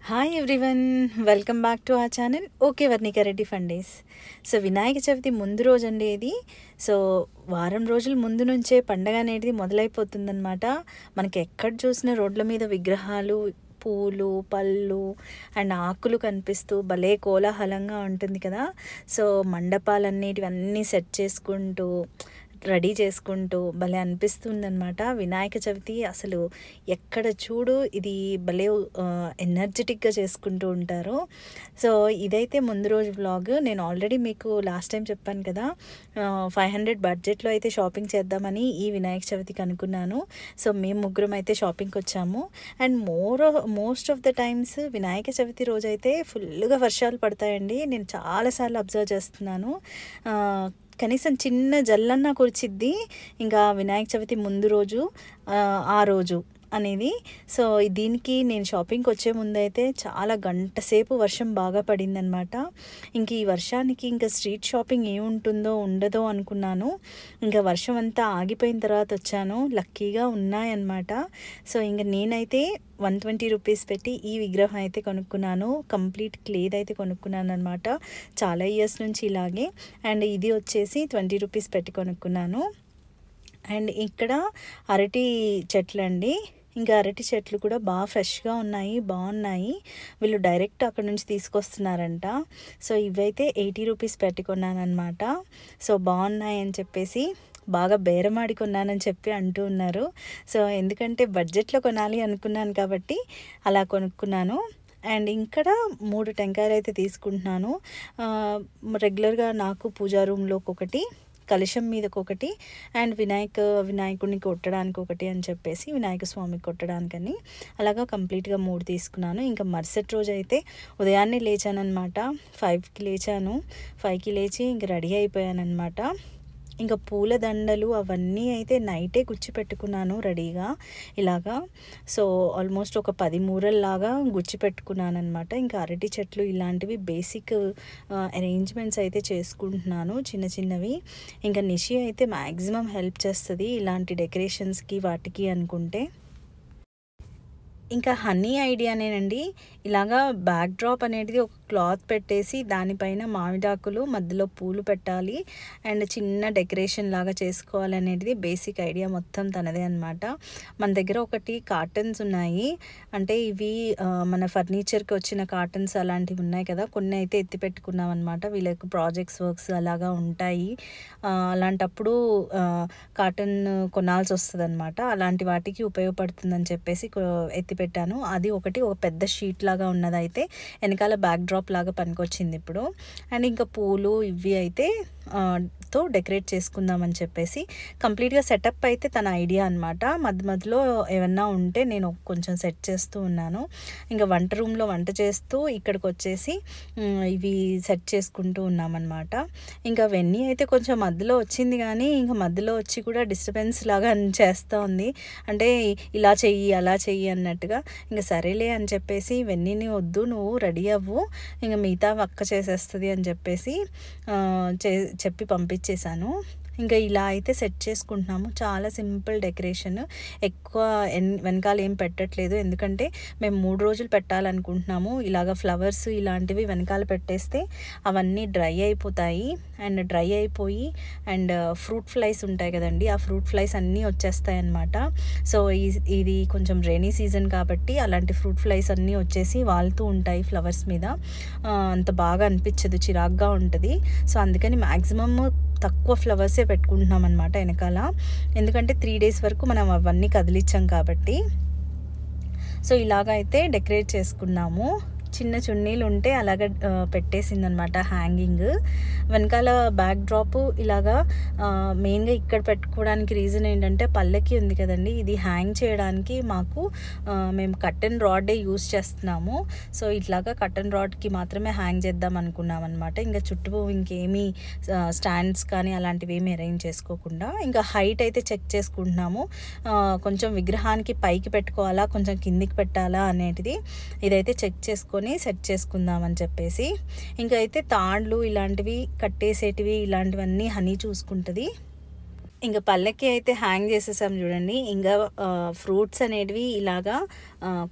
Hi everyone, welcome back to our channel okay Varnika Reddy fundays. So Vinayaka Chavithi ముందు రోజు అండి ఇది. సో వారం రోజుల ముందు నుంచే పండగ అనేది మొదలైపోతుందన్నమాట. మనకి ఎక్కడ చూసినా రోడ్ల మీద విగ్రహాలు, పూలు, పళ్ళు అండ్ ఆకులు కనిపిస్తూ భలే కోలాహలంగా ఉంటుంది కదా. సో మండపాలన్నిటివన్నీ సెట్ చేసుకుంటూ రెడీ చేసుకుంటూ భలే అనిపిస్తుందన్నమాట. వినాయక చవితి అసలు ఎక్కడ చూడు ఇది భలే ఎనర్జెటిక్గా చేసుకుంటూ ఉంటారు. సో ఇదైతే ముందు రోజు వ్లాగ్. నేను ఆల్రెడీ మీకు లాస్ట్ టైం చెప్పాను కదా, 500 బడ్జెట్లో అయితే షాపింగ్ చేద్దామని ఈ వినాయక చవితికి అనుకున్నాను. సో మేము ముగ్గురం అయితే షాపింగ్కి వచ్చాము. And most of the times Vinayaka Chavithi రోజు అయితే ఫుల్గా వర్షాలు పడతాయండి. నేను చాలాసార్లు అబ్జర్వ్ చేస్తున్నాను. కనీసం చిన్న జల్లన్నా కురిచిద్ది ఇంకా వినాయక చవితి ముందు రోజు, ఆ రోజు అనేది. సో దీనికి నేను షాపింగ్కి వచ్చే ముందు అయితే చాలా గంట సేపు వర్షం బాగా పడిందనమాట. ఇంక ఈ వర్షానికి ఇంకా స్ట్రీట్ షాపింగ్ ఏముంటుందో ఉండదో అనుకున్నాను. ఇంకా వర్షం అంతా ఆగిపోయిన తర్వాత వచ్చాను. లక్కీగా ఉన్నాయన్నమాట. సో ఇంక నేనైతే 120 రూపీస్ పెట్టి ఈ విగ్రహం అయితే కొనుక్కున్నాను. కంప్లీట్ క్లేది అయితే కొనుక్కున్నాను అనమాట. చాలా ఇయర్స్ నుంచి ఇలాగే. అండ్ ఇది వచ్చేసి 20 రూపీస్ పెట్టి కొనుక్కున్నాను. అండ్ ఇక్కడ అరటి చెట్లు అండి. ఇంకా అరటి చెట్లు కూడా బాగా ఫ్రెష్గా ఉన్నాయి, బాగున్నాయి. వీళ్ళు డైరెక్ట్ అక్కడ నుంచి తీసుకొస్తున్నారంట. సో ఇవైతే 80 రూపీస్ పెట్టి కొన్నాను అనమాట. సో బాగున్నాయి అని చెప్పేసి బాగా బేరమాడి కొన్నానని చెప్పి అంటూ ఉన్నారు. సో ఎందుకంటే బడ్జెట్లో కొనాలి అనుకున్నాను కాబట్టి అలా కొనుక్కున్నాను. అండ్ ఇక్కడ 3 టెంకాయలు అయితే తీసుకుంటున్నాను. రెగ్యులర్గా నాకు పూజా రూమ్లోకి ఒకటి, కలశం మీదకి ఒకటి, అండ్ వినాయకుడిని కొట్టడానికి ఒకటి అని చెప్పేసి వినాయక స్వామికి కొట్టడానికని అలాగా కంప్లీట్గా 3 తీసుకున్నాను. ఇంకా మరుసటి రోజు అయితే ఉదయాన్నే లేచాను అనమాట. 5కి లేచాను. 5కి లేచి ఇంక రెడీ అయిపోయాను అనమాట. ఇంకా పూల దండలు అవన్నీ అయితే నైటే గుచ్చి పెట్టుకున్నాను రెడీగా ఇలాగా. సో ఆల్మోస్ట్ ఒక 10 మూరల్లాగా గుచ్చి పెట్టుకున్నాను అనమాట. ఇంకా అరటి చెట్లు ఇలాంటివి బేసిక్ అరేంజ్మెంట్స్ అయితే చేసుకుంటున్నాను చిన్న చిన్నవి. ఇంకా నిషి అయితే మ్యాక్సిమం హెల్ప్ చేస్తుంది ఇలాంటి డెకరేషన్స్కి వాటికి అనుకుంటే. ఇంకా హనీ ఐడియానేనండి. ఇలాగా బ్యాక్ డ్రాప్ అనేది ఒక క్లాత్ పెట్టేసి దానిపైన మామిడాకులు మధ్యలో పూలు పెట్టాలి అండ్ చిన్న డెకరేషన్ లాగా చేసుకోవాలి అనేది బేసిక్ ఐడియా మొత్తం తనదే అనమాట. మన దగ్గర ఒకటి కార్టన్స్ ఉన్నాయి. అంటే ఇవి మన ఫర్నిచర్కి వచ్చిన కార్టన్స్ అలాంటివి ఉన్నాయి కదా, కొన్ని అయితే ఎత్తి పెట్టుకున్నాం అనమాట. వీళ్ళకి ప్రాజెక్ట్స్ వర్క్స్ అలాగా ఉంటాయి. అలాంటప్పుడు కాటన్ కొనాల్సి వస్తుంది అనమాట. అలాంటి వాటికి ఉపయోగపడుతుందని చెప్పేసి ఎత్తి పెట్టాను. అది ఒకటి, ఒక పెద్ద షీట్ లాగా ఉన్నదైతే వెనకాల బ్యాక్ డ్రాప్ లాగా పనికొచ్చింది ఇప్పుడు. అండ్ ఇంకా పూలు ఇవి అయితే తో డెకరేట్ చేసుకుందామని చెప్పేసి కంప్లీట్గా సెటప్ అయితే తన ఐడియా అనమాట. మధ్యలో ఏమన్నా ఉంటే నేను కొంచెం సెట్ చేస్తూ ఉన్నాను. ఇంకా వంట రూమ్లో వంట చేస్తూ ఇక్కడికి వచ్చేసి ఇవి సెట్ చేసుకుంటూ ఉన్నామన్నమాట. ఇంకా వెన్నీ అయితే కొంచెం మధ్యలో వచ్చింది కానీ ఇంకా మధ్యలో వచ్చి కూడా డిస్టర్బెన్స్ లాగా చేస్తూ ఉంది. అంటే ఇలా చెయ్యి అలా చెయ్యి అన్నట్టుగా. ఇంకా సరేలే అని చెప్పేసి వెన్నీని వద్దు నువ్వు రెడీ అవ్వు, ఇంకా మిగతా అక్క చేసేస్తుంది అని చెప్పేసి చెప్పి పంపించేశాను. ఇంకా ఇలా అయితే సెట్ చేసుకుంటున్నాము. చాలా సింపుల్ డెకరేషన్, ఎక్కువ వెనకాల ఏం పెట్టట్లేదు. ఎందుకంటే మేము 3 రోజులు పెట్టాలనుకుంటున్నాము. ఇలాగ ఫ్లవర్స్ ఇలాంటివి వెనకాల పెట్టేస్తే అవన్నీ డ్రై అయిపోతాయి. అండ్ డ్రై అయిపోయి అండ్ ఫ్రూట్ ఫ్లైస్ ఉంటాయి కదండి, ఆ ఫ్రూట్ ఫ్లైస్ అన్నీ వచ్చేస్తాయి అన్నమాట. సో ఇది కొంచెం రైనీ సీజన్ కాబట్టి అలాంటి ఫ్రూట్ ఫ్లైస్ అన్నీ వచ్చేసి వాళ్తూ ఉంటాయి ఫ్లవర్స్ మీద. అంత బాగా అనిపించదు, చిరాగ్గా ఉంటుంది. సో అందుకని మ్యాక్సిమమ్ తక్కువ ఫ్లవర్సే పెట్టుకుంటున్నాం అనమాట వెనకాల. ఎందుకంటే 3 డేస్ వరకు మనం అవన్నీ కదిలించాం కాబట్టి. సో ఇలాగైతే డెకరేట్ చేసుకున్నాము. చిన్న చున్నీలు ఉంటే అలాగ పెట్టేసిందనమాట హ్యాంగింగ్. వెనకాల బ్యాక్ డ్రాప్ ఇలాగా మెయిన్గా ఇక్కడ పెట్టుకోవడానికి రీజన్ ఏంటంటే పల్లకి ఉంది కదండి, ఇది హ్యాంగ్ చేయడానికి మాకు మేము కట్టెన్ రాడే యూస్ చేస్తున్నాము. సో ఇట్లాగా కట్టెన్ రాడ్కి మాత్రమే హ్యాంగ్ చేద్దాం అనుకున్నాం అనమాట. ఇంకా చుట్టూ ఇంకేమీ స్టాండ్స్ కానీ అలాంటివి ఏమి అరేంజ్ చేసుకోకుండా. ఇంకా హైట్ అయితే చెక్ చేసుకుంటున్నాము. కొంచెం విగ్రహానికి పైకి పెట్టుకోవాలా కొంచెం కిందికి పెట్టాలా అనేది ఇదైతే చెక్ చేసుకొని సెట్ చేసుకుందామని చెప్పేసి. ఇంకా అయితే తాళ్ళు ఇలాంటివి కట్టేసేటివి ఇలాంటివన్నీ హనీ చూసుకుంటుంది. ఇంక పల్లకి అయితే హ్యాంగ్ చేసేసాం చూడండి. ఇంకా ఫ్రూట్స్ అనేటివి ఇలాగా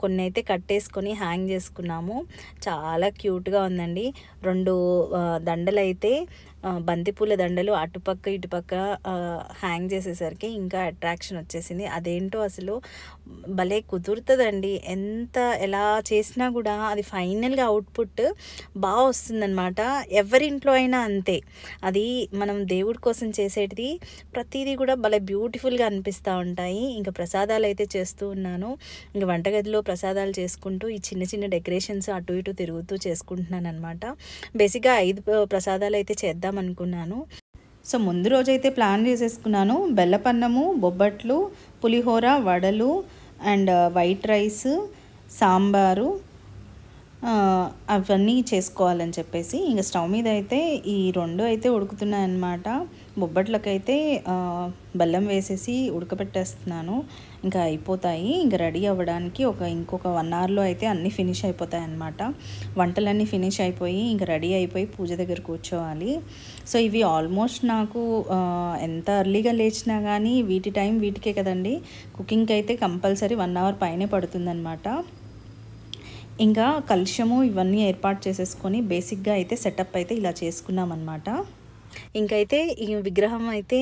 కొన్ని అయితే కట్టేసుకొని హ్యాంగ్ చేసుకున్నాము. చాలా క్యూట్గా ఉందండి. 2 దండలైతే బంతిపూల దండలు అటుపక్క ఇటుపక్క హ్యాంగ్ చేసేసరికి ఇంకా అట్రాక్షన్ వచ్చేసింది. అదేంటో అసలు భలే కుదురుతుందండి. ఎలా చేసినా కూడా అది ఫైనల్గా అవుట్పుట్ బాగా వస్తుందన్నమాట. ఎవరింట్లో అయినా అంతే. అది మనం దేవుడి కోసం చేసేటిది ప్రతిదీ కూడా భలే బ్యూటిఫుల్గా అనిపిస్తూ ఉంటాయి. ఇంకా ప్రసాదాలు అయితే చేస్తూ ఉన్నాను. ఇంకా వంటగదిలో ప్రసాదాలు చేసుకుంటూ ఈ చిన్న చిన్న డెకరేషన్స్ అటు ఇటు తిరుగుతూ చేసుకుంటున్నాను అనమాట. బేసిక్గా 5 ప్రసాదాలు అయితే చేద్దాం అనుకున్నాను. సో ముందు రోజైతే ప్లాన్ చేసేసుకున్నాను. బెల్లపన్నము, బొబ్బట్లు, పులిహోర, వడలు అండ్ వైట్ రైస్, సాంబారు అవన్నీ చేసుకోవాలని చెప్పేసి ఇంకా స్టవ్ మీద అయితే ఈ 2 అయితే ఉడుకుతున్నాయి అన్నమాట. బొబ్బట్లకైతే బెల్లం వేసేసి ఉడకబెట్టేస్తున్నాను. ఇంకా అయిపోతాయి. ఇంకా రెడీ అవ్వడానికి ఇంకొక 1 అవర్లో అయితే అన్నీ ఫినిష్ అయిపోతాయి అన్నమాట. వంటలన్నీ ఫినిష్ అయిపోయి ఇంకా రెడీ అయిపోయి పూజ దగ్గర కూర్చోవాలి. సో ఇవి ఆల్మోస్ట్ నాకు ఎంత ఎర్లీగా లేచినా కానీ వీటి టైం వీటికే కదండి. కుకింగ్కి అయితే కంపల్సరీ 1 అవర్ పైనే పడుతుందన్నమాట. ఇంకా కలశము ఇవన్నీ ఏర్పాటు చేసేసుకొని బేసిక్గా అయితే సెటప్ అయితే ఇలా చేసుకున్నాం అన్నమాట. ఇంకైతే ఈ విగ్రహం అయితే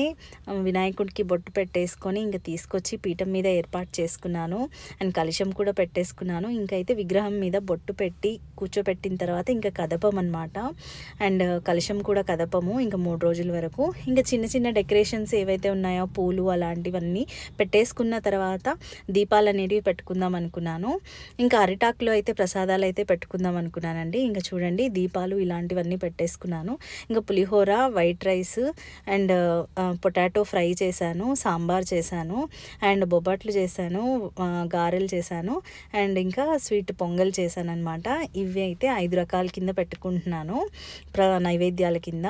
వినాయకుడికి బొట్టు పెట్టేసుకొని ఇంకా తీసుకొచ్చి పీఠం మీద ఏర్పాటు చేసుకున్నాను. అండ్ కలశం కూడా పెట్టేసుకున్నాను. ఇంకైతే విగ్రహం మీద బొట్టు పెట్టి కూర్చోపెట్టిన తర్వాత ఇంకా కదపం అనమాట. అండ్ కలశం కూడా కదపము ఇంకా 3 రోజుల వరకు. ఇంకా చిన్న చిన్న డెకరేషన్స్ ఏవైతే ఉన్నాయో పూలు అలాంటివన్నీ పెట్టేసుకున్న తర్వాత దీపాలు అనేటివి పెట్టుకుందాం అనుకున్నాను. ఇంకా అరిటాకులో అయితే ప్రసాదాలు అయితే పెట్టుకుందాం అనుకున్నానండి. ఇంకా చూడండి దీపాలు ఇలాంటివన్నీ పెట్టేసుకున్నాను. ఇంకా pulihora, white rice and potato fry చేశాను, సాంబార్ చేశాను అండ్ బొబ్బట్లు చేశాను, గారెలు చేశాను అండ్ ఇంకా స్వీట్ పొంగల్ చేశాను అనమాట. ఇవి అయితే 5 రకాల కింద పెట్టుకుంటున్నాను నైవేద్యాల కింద.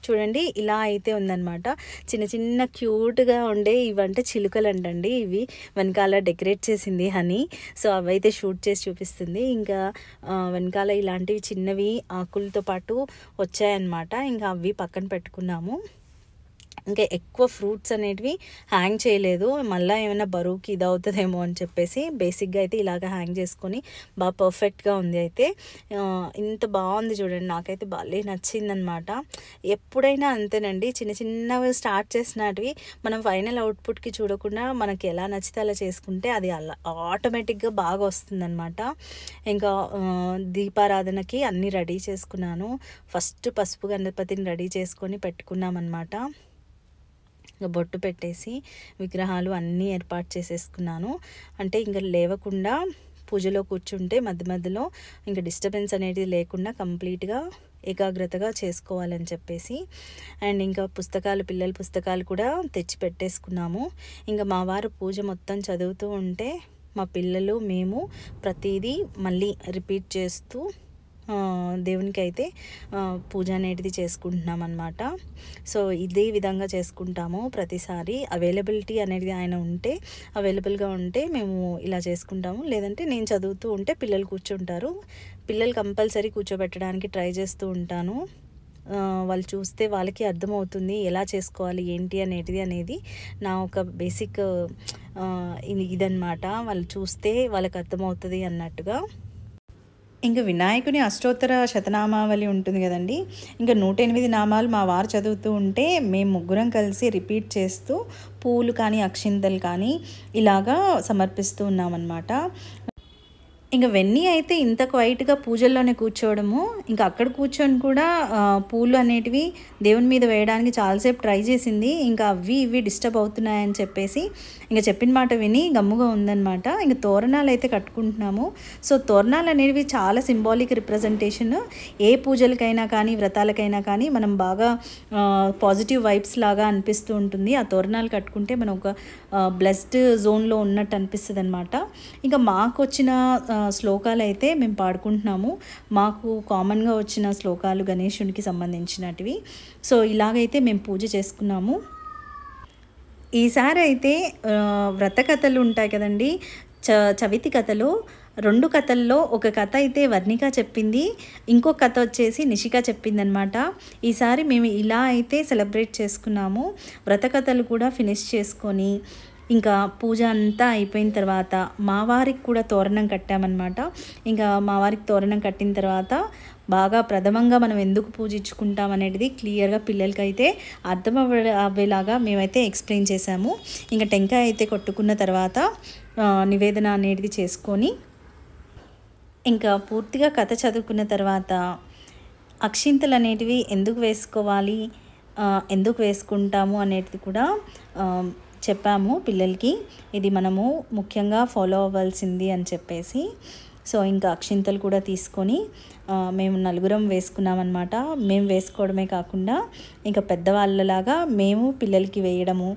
చూడండి ఇలా అయితే ఉందన్నమాట. చిన్న చిన్న క్యూట్గా ఉండే ఇవంటే చిలుకలు అంటండి. ఇవి వెనకాల డెకరేట్ చేసింది హనీ. సో అవైతే షూట్ చేసి చూపిస్తుంది. ఇంకా వెనకాల ఇలాంటివి చిన్నవి ఆకులతో పాటు వచ్చాయన్నమాట. ఇంకా అవి పక్కన పెట్టుకున్నాము. ఇంకా ఎక్కువ ఫ్రూట్స్ అనేటివి హ్యాంగ్ చేయలేదు. మళ్ళీ ఏమైనా బరువుకి ఇది అవుతుందేమో అని చెప్పేసి బేసిక్గా అయితే ఇలాగ హ్యాంగ్ చేసుకొని బాగా పర్ఫెక్ట్గా ఉంది. అయితే ఇంత బాగుంది చూడండి. నాకైతే భలే నచ్చిందనమాట. ఎప్పుడైనా అంతేనండి, చిన్న చిన్నవి స్టార్ట్ చేసినవి మనం ఫైనల్ అవుట్పుట్కి చూడకుండా మనకి ఎలా నచ్చితే అలా చేసుకుంటే అది అలా ఆటోమేటిక్గా బాగా వస్తుందన్నమాట. ఇంకా దీపారాధనకి అన్నీ రెడీ చేసుకున్నాను. ఫస్ట్ పసుపు గణపతిని రెడీ చేసుకొని పెట్టుకున్నామన్నమాట. ఇంకా బొట్టు పెట్టేసి విగ్రహాలు అన్నీ ఏర్పాటు చేసేసుకున్నాను. అంటే ఇంకా లేవకుండా పూజలో కూర్చుంటే మధ్య మధ్యలో ఇంకా డిస్టర్బెన్స్ అనేది లేకుండా కంప్లీట్గా ఏకాగ్రతగా చేసుకోవాలని చెప్పేసి. అండ్ ఇంకా పిల్లల పుస్తకాలు కూడా తెచ్చి పెట్టేసుకున్నాము. ఇంకా మా వారు పూజ మొత్తం చదువుతూ ఉంటే మా పిల్లలు మేము ప్రతిదీ మళ్ళీ రిపీట్ చేస్తూ దేవునికి అయితే పూజ అనేది చేసుకుంటున్నాం అన్నమాట. సో ఇదే విధంగా చేసుకుంటాము ప్రతిసారి. అవైలబిలిటీ అనేది అవైలబుల్గా ఉంటే మేము ఇలా చేసుకుంటాము. లేదంటే నేను చదువుతూ ఉంటే పిల్లలు కూర్చుంటారు. పిల్లలు కంపల్సరీ కూర్చోబెట్టడానికి ట్రై చేస్తూ ఉంటాను. వాళ్ళు చూస్తే వాళ్ళకి అర్థమవుతుంది ఎలా చేసుకోవాలి ఏంటి అనేది నా ఒక బేసిక్ ఇదన్నమాట. వాళ్ళు చూస్తే వాళ్ళకి అర్థమవుతుంది అన్నట్టుగా. ఇంకా వినాయకుని అష్టోత్తర శతనామావళి ఉంటుంది కదండి. ఇంకా 108 నామాలు మా వారు చదువుతూ ఉంటే మేము ముగ్గురం కలిసి రిపీట్ చేస్తూ పూలు కానీ అక్షింతలు కానీ ఇలాగా సమర్పిస్తూ ఉన్నామన్నమాట. ఇంకా వెన్నీ అయితే ఇంత క్వైట్గా పూజల్లోనే కూర్చోవడము. ఇంకా అక్కడ కూర్చొని కూడా పూలు అనేటివి దేవుని మీద వేయడానికి చాలాసేపు ట్రై చేసింది. ఇంకా ఇవి డిస్టర్బ్ అవుతున్నాయని చెప్పేసి ఇంకా చెప్పిన మాట విని గమ్ముగా ఉందన్నమాట. ఇంకా తోరణాలు అయితే కట్టుకుంటున్నాము. సో తోరణాలు అనేవి చాలా సింబాలిక్ రిప్రజెంటేషన్. ఏ పూజలకైనా కానీ వ్రతాలకైనా కానీ మనం బాగా పాజిటివ్ వైబ్స్ లాగా అనిపిస్తూ ఉంటుంది. ఆ తోరణాలు కట్టుకుంటే మనం ఒక బ్లెస్డ్ జోన్లో ఉన్నట్టు అనిపిస్తుంది అనమాట. ఇంకా మాకు వచ్చిన శ్లోకాలు అయితే మేము పాడుకుంటున్నాము. మాకు కామన్గా వచ్చిన శ్లోకాలు గణేశునికి సంబంధించినటివి. సో ఇలాగైతే మేము పూజ చేసుకున్నాము. ఈసారి అయితే వ్రత కథలు ఉంటాయి కదండి, చవితి కథలు. 2 కథల్లో ఒక కథ అయితే వర్ణిక చెప్పింది, ఇంకో కథ వచ్చేసి నిషిక చెప్పిందనమాట. ఈసారి మేము ఇలా అయితే సెలబ్రేట్ చేసుకున్నాము. వ్రత కథలు కూడా ఫినిష్ చేసుకొని ఇంకా పూజ అంతా అయిపోయిన తర్వాత మా వారికి కూడా తోరణం కట్టామన్నమాట. ఇంకా మా వారికి తోరణం కట్టిన తర్వాత బాగా ప్రథమంగా మనం ఎందుకు పూజించుకుంటాం అనేది క్లియర్గా పిల్లలకైతే అర్థం అవ్వేలాగా మేమైతే ఎక్స్ప్లెయిన్ చేసాము. ఇంకా టెంకాయ అయితే కొట్టుకున్న తర్వాత నివేదన అనేది చేసుకొని ఇంకా పూర్తిగా కథ చదువుకున్న తర్వాత అక్షింతలు అనేటివి ఎందుకు వేసుకోవాలి, ఎందుకు వేసుకుంటాము అనేది కూడా చెప్పాము పిల్లలకి. ఇది మనము ముఖ్యంగా ఫాలో అవ్వాల్సింది అని చెప్పేసి. సో ఇంకా అక్షింతలు కూడా తీసుకొని మేము నలుగురం వేసుకున్నామన్నమాట. మేము వేసుకోవడమే కాకుండా ఇంకా పెద్దవాళ్ళలాగా మేము పిల్లలకి వేయడము,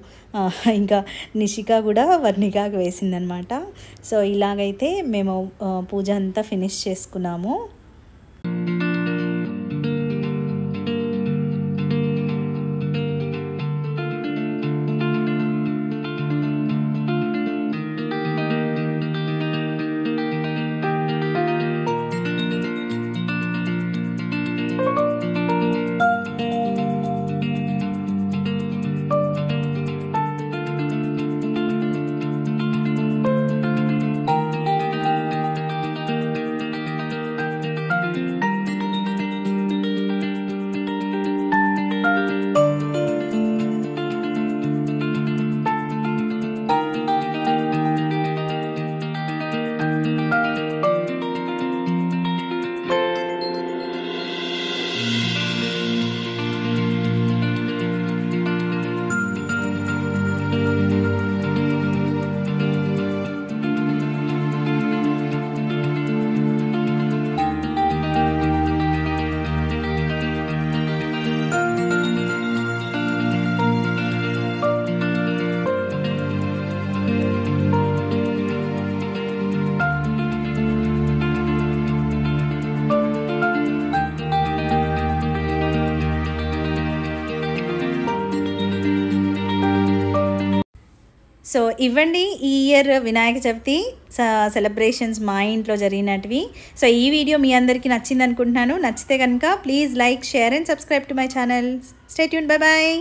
ఇంకా నిషిక కూడా వర్ణికకి వేసిందనమాట. సో ఇలాగైతే మేము పూజ అంతా ఫినిష్ చేసుకున్నాము. సో ఇవ్వండి ఈ ఇయర్ వినాయక చవితి సెలబ్రేషన్స్ మా ఇంట్లో జరిగినటివి. సో ఈ వీడియో మీ అందరికీ నచ్చింది అనుకుంటున్నాను. నచ్చితే కనుక please like, share and subscribe to my channel. Stay tune. Bye bye.